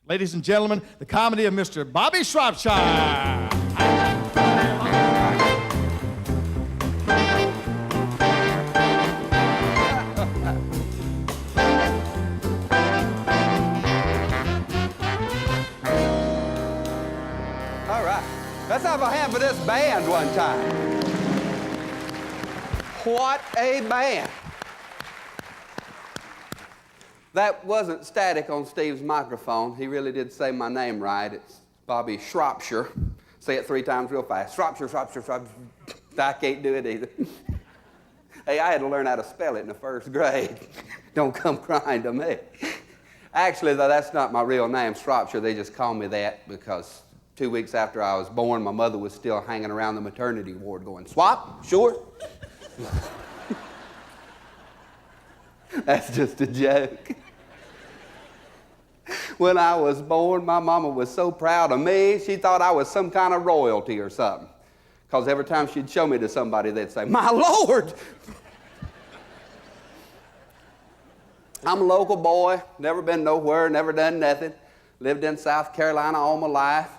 Ladies and gentlemen, the comedy of Mr. Bobby Shropshire. All right, let's have a hand for this band one time. What a band. That wasn't static on Steve's microphone. He really did say my name right. It's Bobby Shropshire. Say it 3 times real fast. Shropshire, Shropshire, Shropshire. I can't do it either. Hey, I had to learn how to spell it in the 1st grade. Don't come crying to me. Actually, though, that's not my real name, Shropshire. They just call me that because 2 weeks after I was born, my mother was still hanging around the maternity ward going, swap, sure. That's just a joke. When I was born, my mama was so proud of me, she thought I was some kind of royalty or something. Because every time she'd show me to somebody, they'd say, my Lord! I'm a local boy, never been nowhere, never done nothing. Lived in South Carolina all my life.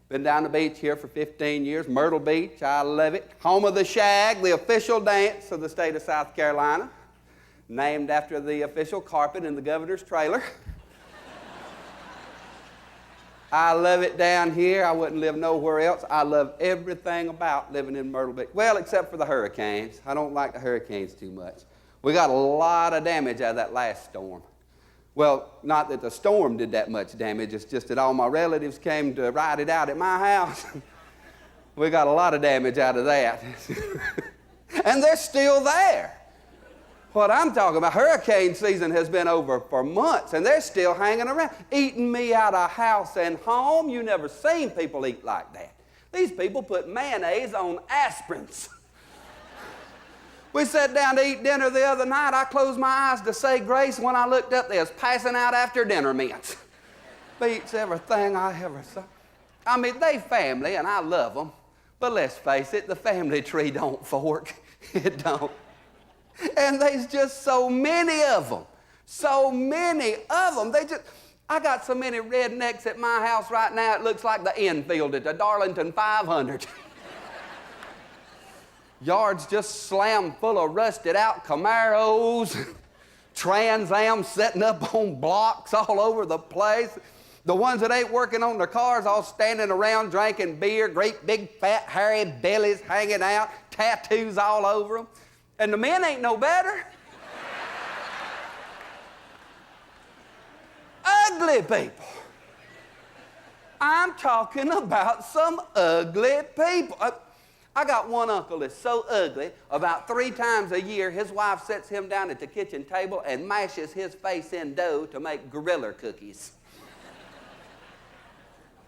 Been down the beach here for 15 years, Myrtle Beach, I love it. Home of the shag, the official dance of the state of South Carolina. Named after the official carpet in the governor's trailer. I love it down here. I wouldn't live nowhere else. I love everything about living in Myrtle Beach. Well, except for the hurricanes. I don't like the hurricanes too much. We got a lot of damage out of that last storm. Well, not that the storm did that much damage. It's just that all my relatives came to ride it out at my house. We got a lot of damage out of that. And they're still there. What I'm talking about, hurricane season has been over for months, and they're still hanging around, eating me out of house and home. You never seen people eat like that. These people put mayonnaise on aspirins. We sat down to eat dinner the other night. I closed my eyes to say grace. When I looked up, they was passing out after dinner mints. Beats everything I ever saw. I mean, they family, and I love them. But let's face it, the family tree don't fork. It don't. And there's just so many of them. So many of them. I got so many rednecks at my house right now, it looks like the infield at the Darlington 500. Yards just slammed full of rusted out Camaros, Trans Ams setting up on blocks all over the place. The ones that ain't working on their cars all standing around drinking beer, great big fat hairy bellies hanging out, tattoos all over them. And the men ain't no better. Ugly people. I'm talking about some ugly people. I got one uncle that's so ugly, about 3 times a year, his wife sets him down at the kitchen table and mashes his face in dough to make gorilla cookies.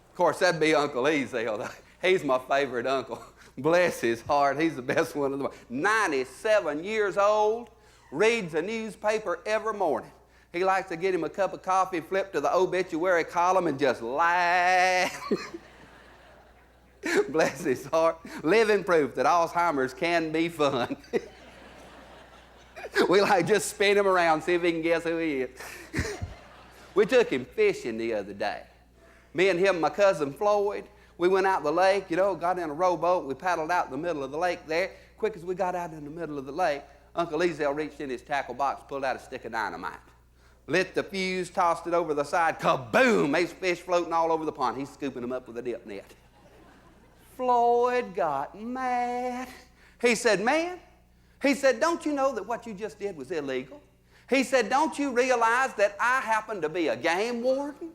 Of course, that'd be Uncle Ezel. He's my favorite uncle. Bless his heart, he's the best one of them. 97 years old, reads a newspaper every morning. He likes to get him a cup of coffee, flip to the obituary column, and just laugh. Bless his heart. Living proof that Alzheimer's can be fun. We like just spin him around, see if he can guess who he is. We took him fishing the other day. Me and him, my cousin Floyd, we went out the lake, got in a rowboat. We paddled out in the middle of the lake there. Quick as we got out in the middle of the lake, Uncle Ezel reached in his tackle box, pulled out a stick of dynamite. Lit the fuse, tossed it over the side, kaboom! There's fish floating all over the pond. He's scooping them up with a dip net. Floyd got mad. He said, man, don't you know that what you just did was illegal? He said, don't you realize that I happen to be a game warden?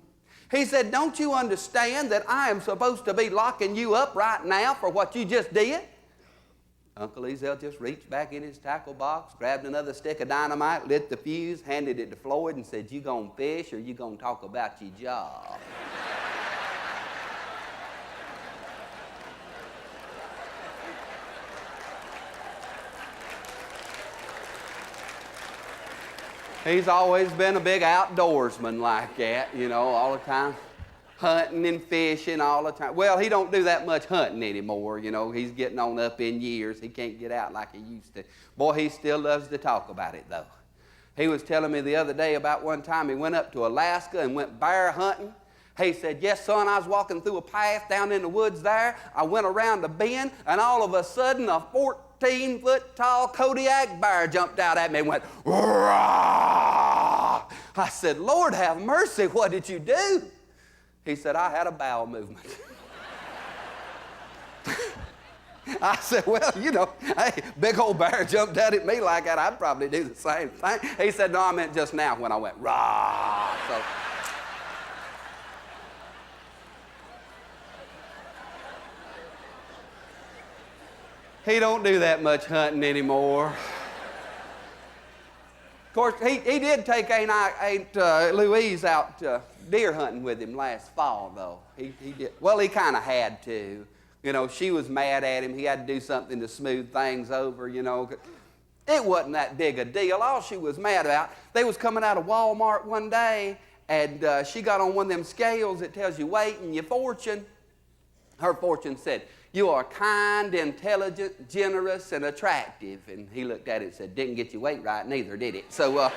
He said, don't you understand that I am supposed to be locking you up right now for what you just did? Uncle Ezel just reached back in his tackle box, grabbed another stick of dynamite, lit the fuse, handed it to Floyd, and said, you gonna fish or you gonna talk about your job? He's always been a big outdoorsman like that, all the time. Hunting and fishing all the time. Well, he don't do that much hunting anymore, He's getting on up in years. He can't get out like he used to. Boy, he still loves to talk about it, though. He was telling me the other day about one time he went up to Alaska and went bear hunting. He said, yes, son, I was walking through a path down in the woods there. I went around the bend, and all of a sudden, a 14-foot-tall Kodiak bear jumped out at me and went, "Rah!" I said, Lord have mercy, what did you do? He said, I had a bowel movement. I said, well, you know, hey, big old bear jumped out at me like that. I'd probably do the same thing. He said, no, I meant just now when I went, rah. So, he don't do that much hunting anymore. Of course, he did take Aunt Louise out deer hunting with him last fall, though. He did. Well, he kind of had to. You know, she was mad at him. He had to do something to smooth things over, you know. It wasn't that big a deal. All she was mad about, they was coming out of Walmart one day, and she got on one of them scales that tells you weight and your fortune. Her fortune said, you are kind, intelligent, generous, and attractive. And he looked at it and said, didn't get your weight right, neither did it. So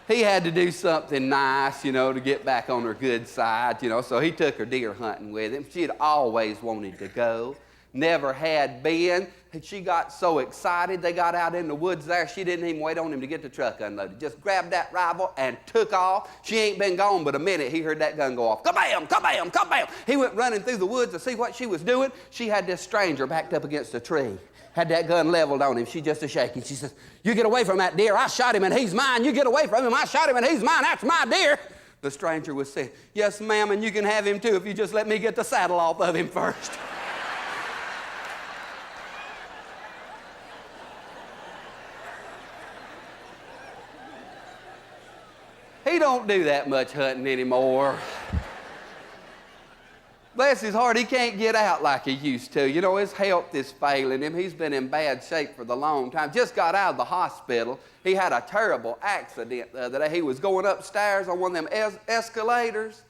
he had to do something nice, you know, to get back on her good side, you know. So he took her deer hunting with him. She had always wanted to go, never had been. And she got so excited, they got out in the woods there, she didn't even wait on him to get the truck unloaded. Just grabbed that rifle and took off. She ain't been gone but a minute. He heard that gun go off. Kabam, kabam, kabam. He went running through the woods to see what she was doing. She had this stranger backed up against a tree. Had that gun leveled on him. She just a shaking. She says, you get away from that deer. I shot him and he's mine. You get away from him. I shot him and he's mine. That's my deer. The stranger was saying, yes, ma'am, and you can have him too if you just let me get the saddle off of him first. He don't do that much hunting anymore. Bless his heart, he can't get out like he used to. You know, his health is failing him. He's been in bad shape for the long time. Just got out of the hospital. He had a terrible accident the other day. He was going upstairs on one of them escalators.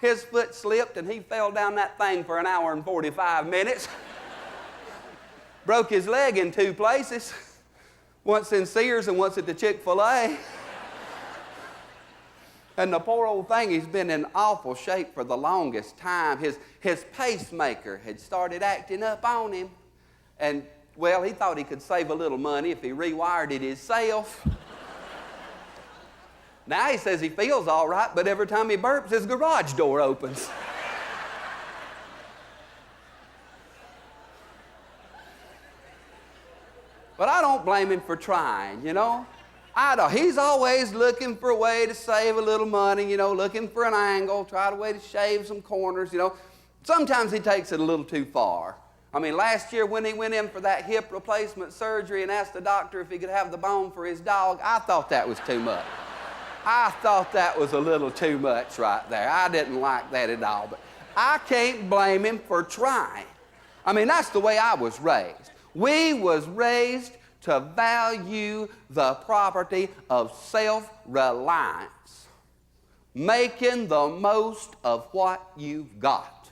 His foot slipped and he fell down that thing for an hour and 45 minutes. Broke his leg in 2 places. Once in Sears and once at the Chick-fil-A. And the poor old thing, he's been in awful shape for the longest time. His pacemaker had started acting up on him. And, well, he thought he could save a little money if he rewired it himself. Now he says he feels all right, but every time he burps, his garage door opens. But I don't blame him for trying, you know. He's always looking for a way to save a little money, you know, looking for an angle, try a way to shave some corners, you know. Sometimes he takes it a little too far. I mean, last year when he went in for that hip replacement surgery and asked the doctor if he could have the bone for his dog, I thought that was too much. I thought that was a little too much right there. I didn't like that at all, but I can't blame him for trying. I mean, that's the way I was raised. We was raised to value the property of self-reliance, making the most of what you've got.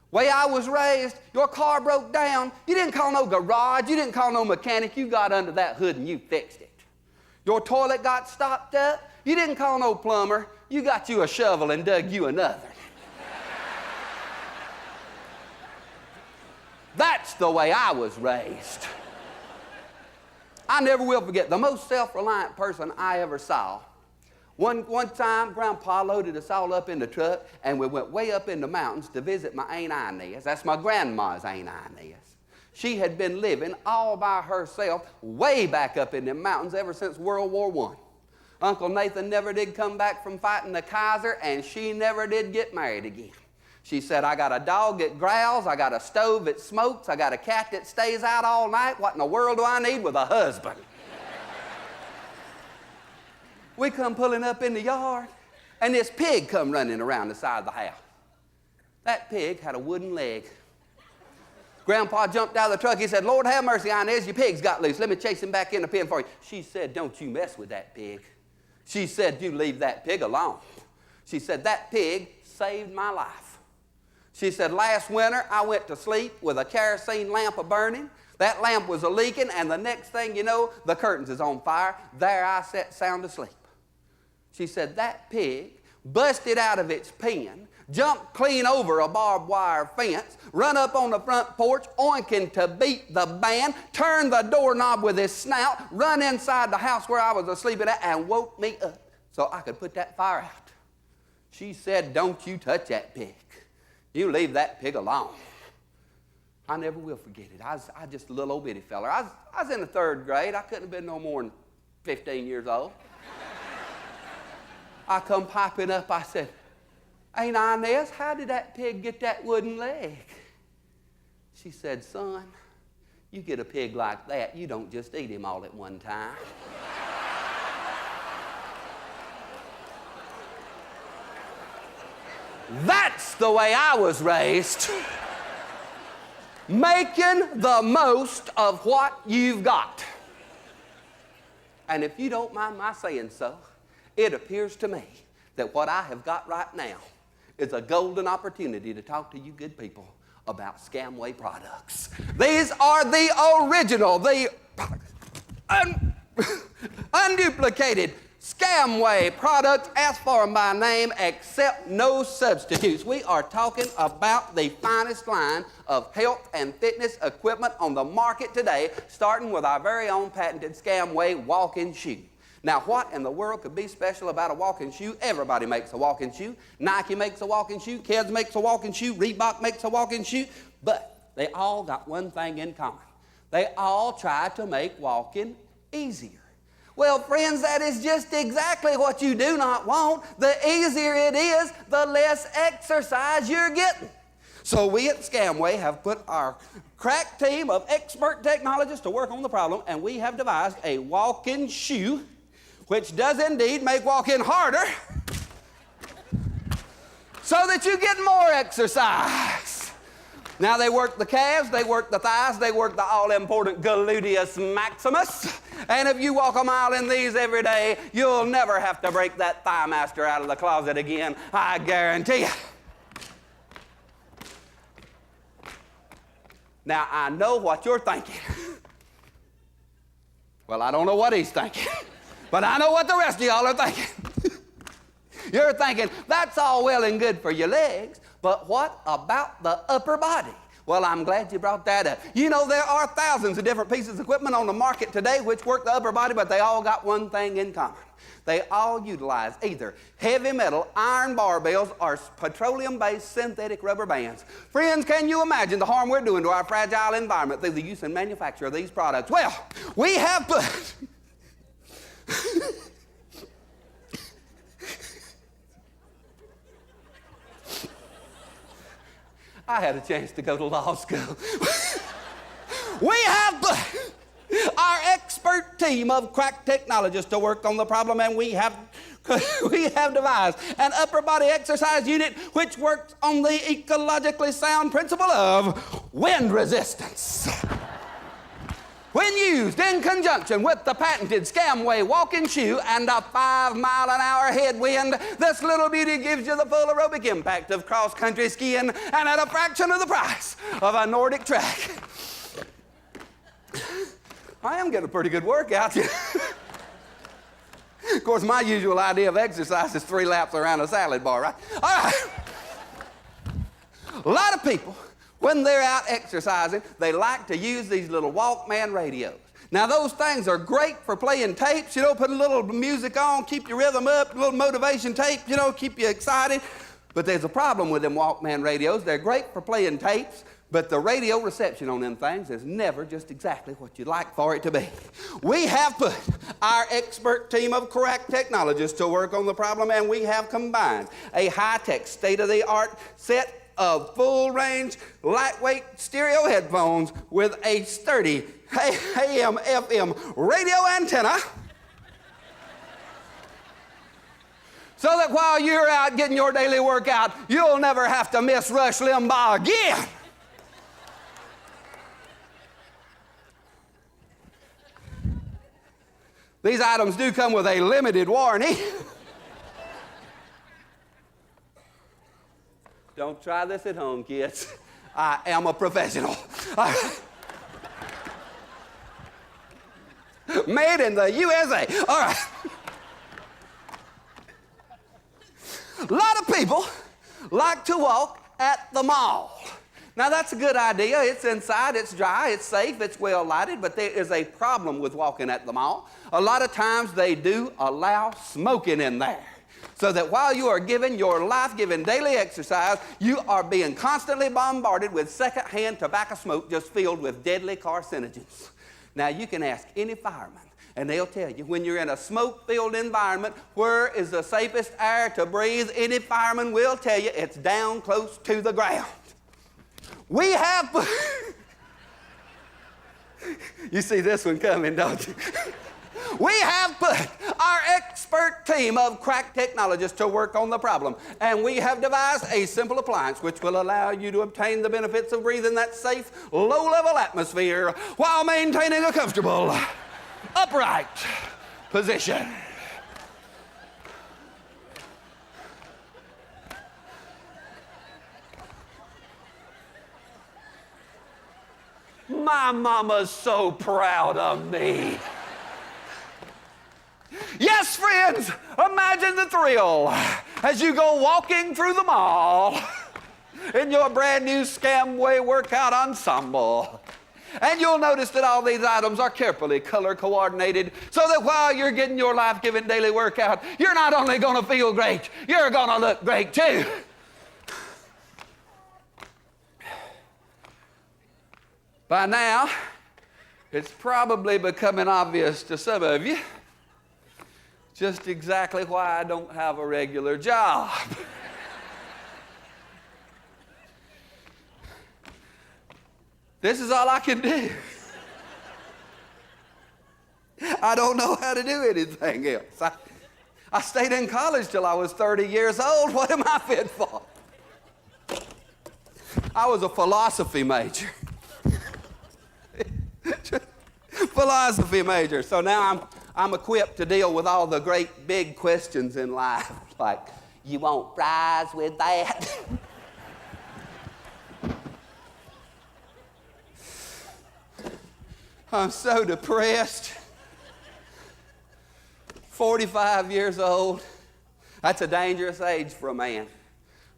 Way I was raised, your car broke down, you didn't call no garage, you didn't call no mechanic, you got under that hood and you fixed it. Your toilet got stopped up, you didn't call no plumber, you got you a shovel and dug you another. That's the way I was raised. I never will forget the most self-reliant person I ever saw. One time, Grandpa loaded us all up in the truck, and we went way up in the mountains to visit my Aunt Inez. That's my grandma's Aunt Inez. She had been living all by herself way back up in the mountains ever since World War I. Uncle Nathan never did come back from fighting the Kaiser, and she never did get married again. She said, I got a dog that growls, I got a stove that smokes, I got a cat that stays out all night. What in the world do I need with a husband? We come pulling up in the yard, and this pig come running around the side of the house. That pig had a wooden leg. Grandpa jumped out of the truck. He said, Lord have mercy, Inez, your pig's got loose. Let me chase him back in the pen for you. She said, don't you mess with that pig. She said, you leave that pig alone. She said, that pig saved my life. She said, last winter, I went to sleep with a kerosene lamp a-burning. That lamp was a-leaking, and the next thing you know, the curtains is on fire. There I sat sound asleep. She said, that pig busted out of its pen, jumped clean over a barbed wire fence, run up on the front porch, oinking to beat the band, turned the doorknob with his snout, run inside the house where I was asleep at, and woke me up so I could put that fire out. She said, "Don't you touch that pig. You leave that pig alone." I never will forget it. I was just a little old bitty feller. I was in the 3rd grade. I couldn't have been no more than 15 years old. I come piping up. I said, "Aunt Inez, how did that pig get that wooden leg?" She said, "Son, you get a pig like that, you don't just eat him all at one time." That's the way I was raised. Making the most of what you've got. And if you don't mind my saying so, it appears to me that what I have got right now is a golden opportunity to talk to you good people about Scamway products. These are the original, the unduplicated Scamway products, as for my name, except no substitutes. We are talking about the finest line of health and fitness equipment on the market today, starting with our very own patented Scamway walking shoe. Now, what in the world could be special about a walking shoe? Everybody makes a walking shoe. Nike makes a walking shoe. Keds makes a walking shoe. Reebok makes a walking shoe. But they all got one thing in common. They all try to make walking easier. Well, friends, that is just exactly what you do not want. The easier it is, the less exercise you're getting. So we at Scamway have put our crack team of expert technologists to work on the problem, and we have devised a walking shoe which does indeed make walking harder so that you get more exercise. Now, they work the calves, they work the thighs, they work the all-important gluteus maximus. And if you walk a mile in these every day, you'll never have to break that thigh master out of the closet again, I guarantee you. Now, I know what you're thinking. Well, I don't know what he's thinking, but I know what the rest of y'all are thinking. You're thinking, that's all well and good for your legs, but what about the upper body? Well, I'm glad you brought that up. You know, there are thousands of different pieces of equipment on the market today which work the upper body, but they all got one thing in common. They all utilize either heavy metal, iron barbells, or petroleum-based synthetic rubber bands. Friends, can you imagine the harm we're doing to our fragile environment through the use and manufacture of these products? Well, we have put... I had a chance to go to law school. We have put our expert team of crack technologists to work on the problem, and we have devised an upper body exercise unit which works on the ecologically sound principle of wind resistance. When used in conjunction with the patented Scamway walking shoe and a 5-mile-an-hour headwind, this little beauty gives you the full aerobic impact of cross-country skiing and at a fraction of the price of a Nordic track. I am getting a pretty good workout. Of course, my usual idea of exercise is 3 laps around a salad bar, right? All right. A lot of people, when they're out exercising, they like to use these little Walkman radios. Now, those things are great for playing tapes, you know, put a little music on, keep your rhythm up, a little motivation tape, you know, keep you excited. But there's a problem with them Walkman radios. They're great for playing tapes, but the radio reception on them things is never just exactly what you'd like for it to be. We have put our expert team of crack technologists to work on the problem, and we have combined a high-tech, state-of-the-art set of full-range, lightweight stereo headphones with a sturdy AM/FM radio antenna, so that while you're out getting your daily workout, you'll never have to miss Rush Limbaugh again. These items do come with a limited warranty. Don't try this at home, kids. I am a professional. Made in the USA. All right. A lot of people like to walk at the mall. Now, that's a good idea. It's inside, it's dry, it's safe, it's well lighted, but there is a problem with walking at the mall. A lot of times they do allow smoking in there. So that while you are giving your life-giving daily exercise, you are being constantly bombarded with secondhand tobacco smoke just filled with deadly carcinogens. Now, you can ask any fireman, and they'll tell you, when you're in a smoke-filled environment, where is the safest air to breathe? Any fireman will tell you it's down close to the ground. We have... You see this one coming, don't you? We have put our expert team of crack technologists to work on the problem, and we have devised a simple appliance which will allow you to obtain the benefits of breathing that safe, low-level atmosphere while maintaining a comfortable, upright position. My mama's so proud of me. Yes, friends, imagine the thrill as you go walking through the mall in your brand new Scamway workout ensemble. And you'll notice that all these items are carefully color coordinated so that while you're getting your life-giving daily workout, you're not only going to feel great, you're going to look great too. By now, it's probably becoming obvious to some of you just exactly why I don't have a regular job. This is all I can do. I don't know how to do anything else. I stayed in college till I was 30 years old. What am I fit for? I was a philosophy major. Philosophy major. So now I'm equipped to deal with all the great big questions in life, like, you want fries with that? I'm so depressed. 45 years old. That's a dangerous age for a man.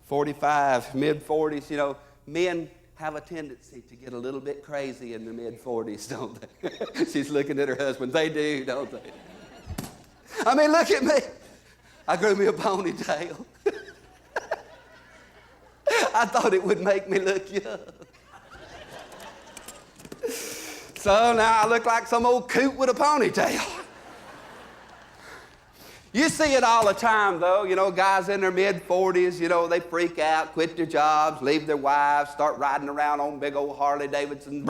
45, mid-40s, you know, men have a tendency to get a little bit crazy in the mid-40s, don't they? She's looking at her husband. They do, don't they? I mean, look at me. I grew me a ponytail. I thought it would make me look young. So now I look like some old coot with a ponytail. You see it all the time, though. You know, guys in their mid-40s, you know, they freak out, quit their jobs, leave their wives, start riding around on big old Harley Davidson.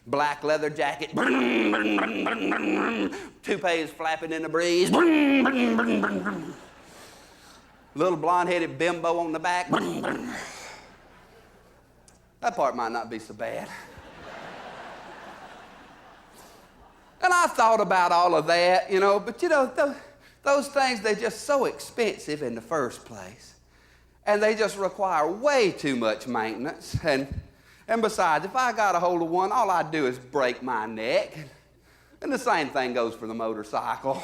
Black leather jacket. Toupees flapping in the breeze. Little blonde-headed bimbo on the back. That part might not be so bad. And I thought about all of that, you know, but you know, those things, they're just so expensive in the first place. And they just require way too much maintenance. And besides, if I got a hold of one, all I'd do is break my neck. And the same thing goes for the motorcycle.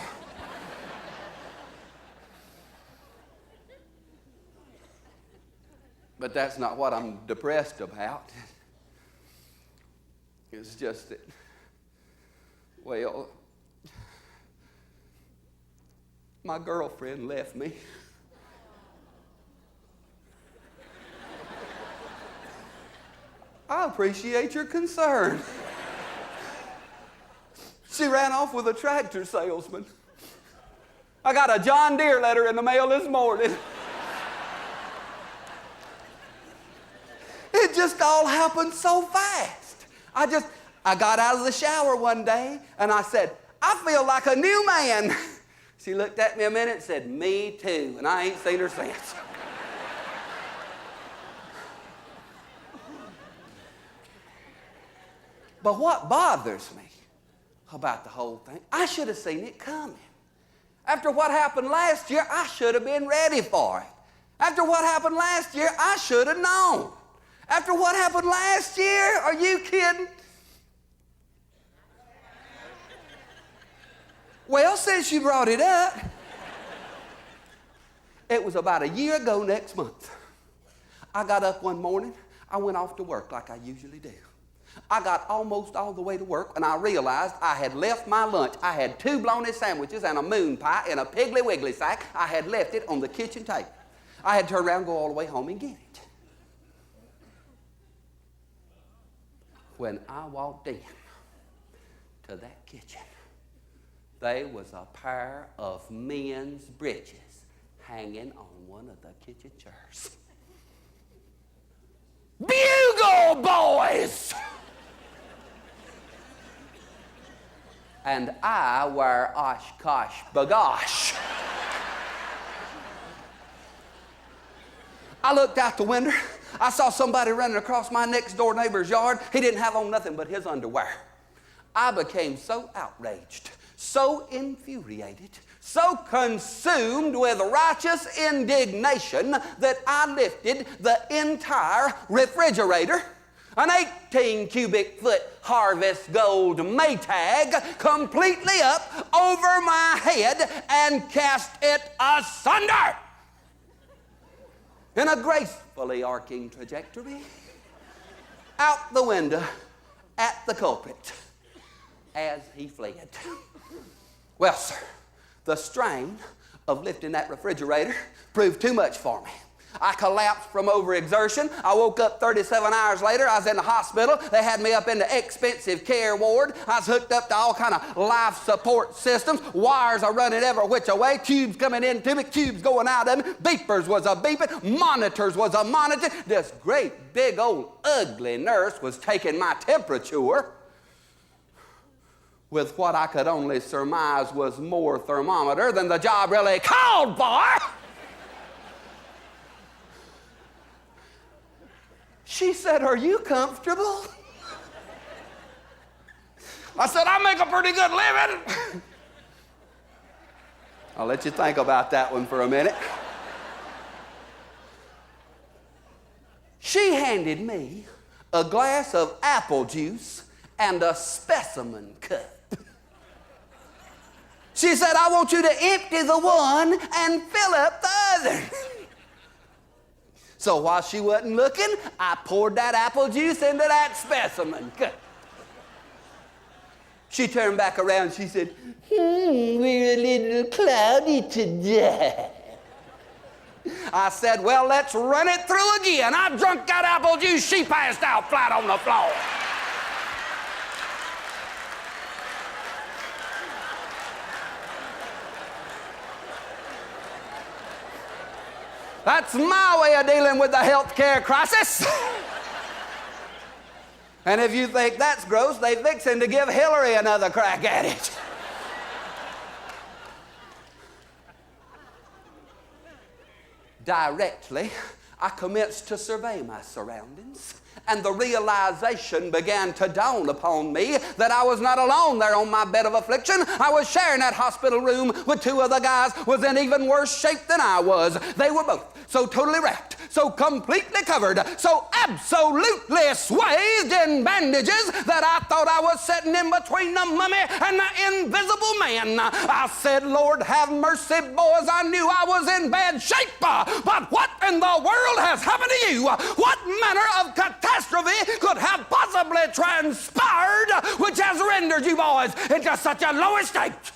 But that's not what I'm depressed about. It's just that, well, my girlfriend left me. I appreciate your concern. She ran off with a tractor salesman. I got a John Deere letter in the mail this morning. It just all happened so fast. I got out of the shower one day, and I said, I feel like a new man. She looked at me a minute and said, me too, and I ain't seen her since. But what bothers me about the whole thing, I should have seen it coming. After what happened last year, I should have been ready for it. After what happened last year, I should have known. After what happened last year, are you kidding? Well, since you brought it up, It was about a year ago next month. I got up one morning. I went off to work like I usually do. I got almost all the way to work, and I realized I had left my lunch. I had 2 bologna sandwiches and a moon pie in a Piggly Wiggly sack. I had left it on the kitchen table. I had to turn around and go all the way home and get it. When I walked in to that kitchen, there was a pair of men's breeches hanging on one of the kitchen chairs. Bugle boys! And I wear Oshkosh bagosh. I looked out the window. I saw somebody running across my next door neighbor's yard. He didn't have on nothing but his underwear. I became so outraged, so infuriated, so consumed with righteous indignation that I lifted the entire refrigerator, an 18 cubic foot Harvest Gold Maytag, completely up over my head and cast it asunder in a gracefully arcing trajectory out the window at the culprit as he fled. Well, sir, the strain of lifting that refrigerator proved too much for me. I collapsed from overexertion. I woke up 37 hours later. I was in the hospital. They had me up in the expensive care ward. I was hooked up to all kind of life support systems. Wires are running every which way. Tubes coming into me, tubes going out of me. Beepers was a beeping. Monitors was a monitor. This great big old ugly nurse was taking my temperature with what I could only surmise was more thermometer than the job really called for. She said, "Are you comfortable?" I said, "I make a pretty good living." I'll let you think about that one for a minute. She handed me a glass of apple juice and a specimen cup. She said, "I want you to empty the one and fill up the other." So while she wasn't looking, I poured that apple juice into that specimen cup. She turned back around and she said, "We're a little cloudy today." I said, "Well, let's run it through again." I drunk that apple juice. She passed out flat on the floor. That's my way of dealing with the healthcare crisis. And if you think that's gross, they fixing to give Hillary another crack at it. Directly, I commenced to survey my surroundings, and the realization began to dawn upon me that I was not alone there on my bed of affliction. I was sharing that hospital room with 2 other guys who was in even worse shape than I was. They were both so totally wrapped, so completely covered, so absolutely swathed in bandages that I thought I was sitting in between the mummy and the invisible man. I said, "Lord, have mercy, boys. I knew I was in bad shape, but what in the world has happened to you? What manner of catastrophe could have possibly transpired which has rendered you boys into such a low estate?"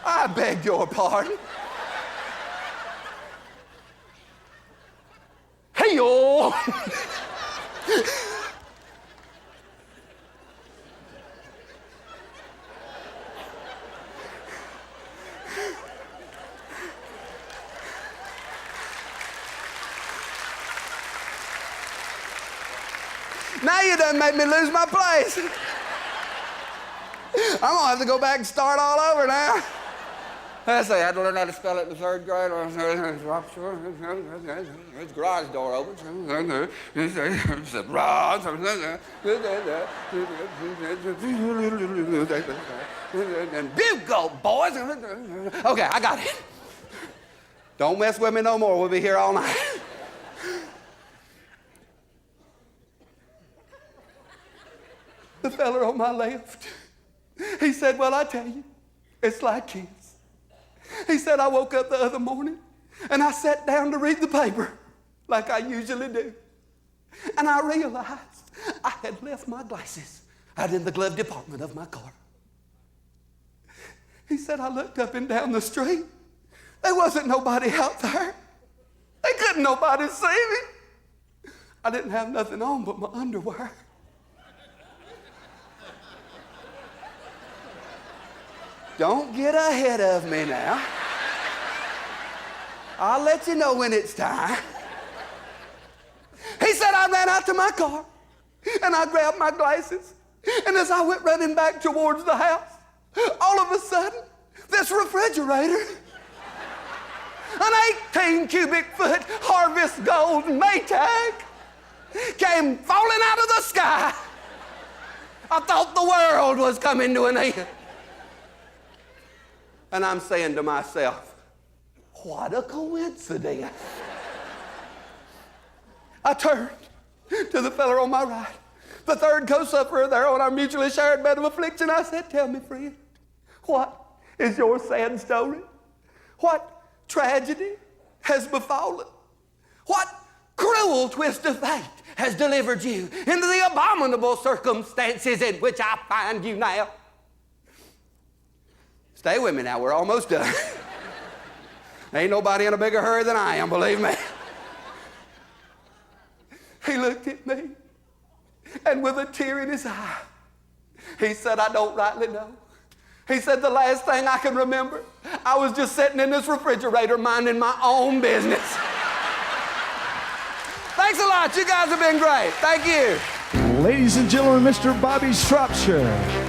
I beg your pardon. Hey-yo! Now you done made me lose my place. I'm gonna have to go back and start all over now. Let's see, I had to learn how to spell it in the 3rd grade. His garage door opens. And bugle, boys. Okay, I got it. Don't mess with me no more. We'll be here all night. The fella on my left, he said, well, I tell you, it's like kids. He said, I woke up the other morning and I sat down to read the paper like I usually do. And I realized I had left my glasses out in the glove department of my car. He said, I looked up and down the street. There wasn't nobody out there. They couldn't nobody see me. I didn't have nothing on but my underwear. Don't get ahead of me now. I'll let you know when it's time. He said, I ran out to my car and I grabbed my glasses. And as I went running back towards the house, all of a sudden, this refrigerator, an 18 cubic foot Harvest Gold Maytag, came falling out of the sky. I thought the world was coming to an end. And I'm saying to myself, what a coincidence. I turned to the fella on my right, the third co-sufferer there on our mutually shared bed of affliction. I said, tell me, friend, what is your sad story? What tragedy has befallen? What cruel twist of fate has delivered you into the abominable circumstances in which I find you now? Stay with me now, we're almost done. Ain't nobody in a bigger hurry than I am, believe me. He looked at me, and with a tear in his eye, he said, I don't rightly know. He said, the last thing I can remember, I was just sitting in this refrigerator minding my own business. Thanks a lot. You guys have been great. Thank you. Ladies and gentlemen, Mr. Bobby Shropshire.